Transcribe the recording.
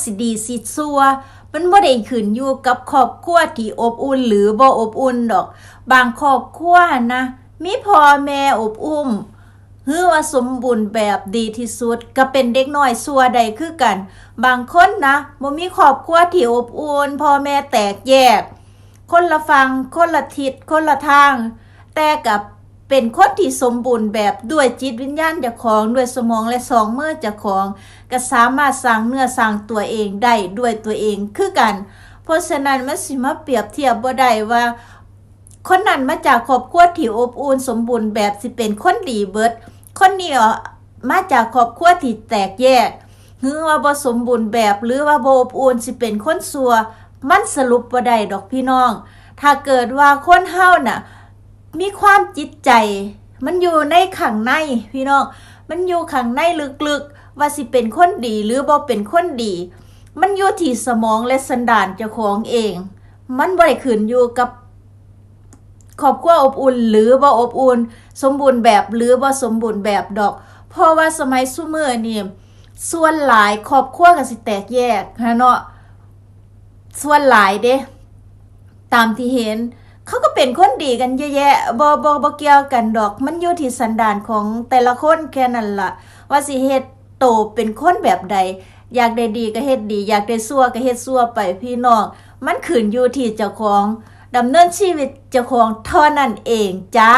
สิดีสิซัวมันบ่ได้ขึ้นอยู่กับครอบครัวที่อบอุ่นหรือบ่อบอุ่นดอกบางครอบครัวนะมีพ่อแม่อบอุ้มฮือว่าสมบูรณ์แบบดีที่สุดก็เป็นเด็กน้อยซัวใดคือกันบางคนนะบ่มีครอบครัวที่อบอุ่นพ่อแม่แตกแยกคนละฝั่งคนละทิศคนละทางแต่กับเป็นคนที่สมบูรณ์แบบด้วยจิตวิญญาณเจ้าของด้วยสมองและสองมือเจ้าของก็สามารถสร้างเนื้อสร้างตัวเองได้ด้วยตัวเองคือกันเพราะฉะนั้นมันสิมาเปรียบเทียบบ่ได้ว่าคนนั้นมาจากครอบครัวที่อบอุ่นสมบูรณ์แบบสิเป็นคนดีเบิดคนนี้มาจากครอบครัวที่แตกแยกหรือว่าบ่สมบูรณ์แบบหรือว่าบ่อบอุ่นสิเป็นคนซัวมันสรุปบ่ได้ดอกพี่น้องถ้าเกิดว่าคนเฮาน่ะมีความจิตใจมันอยู่ในข้างในพี่น้องมันอยู่ข้างในลึกๆว่าสิเป็นคนดีหรือบ่เป็นคนดีมันอยู่ที่สมองและสันดานเจ้าของเองมันบ่ได้ขึ้นอยู่กับครอบครัวอบอุ่นหรือบ่อบอุ่นสมบูรณ์แบบหรือบ่สมบูรณ์แบบดอกเพราะว่าสมัยซุมื้อนี่ส่วนหลายครอบครัวก็สิแตกแยกเนาะส่วนหลายเด้ตามที่เห็นเขาก็เป็นคนดีกันเยอะแยะบ่เกี่ยวกันดอกมันอยู่ที่สันดานของแต่ละคนแค่นั้นล่ะว่าสิเฮ็ดโตเป็นคนแบบใดอยากได้ดีก็เฮ็ดดีอยากได้ซั่วก็เฮ็ดซั่วไปพี่น้องมันขึ้นอยู่ที่เจ้าของดำเนินชีวิตเจ้าของเท่านั้นเองจ้า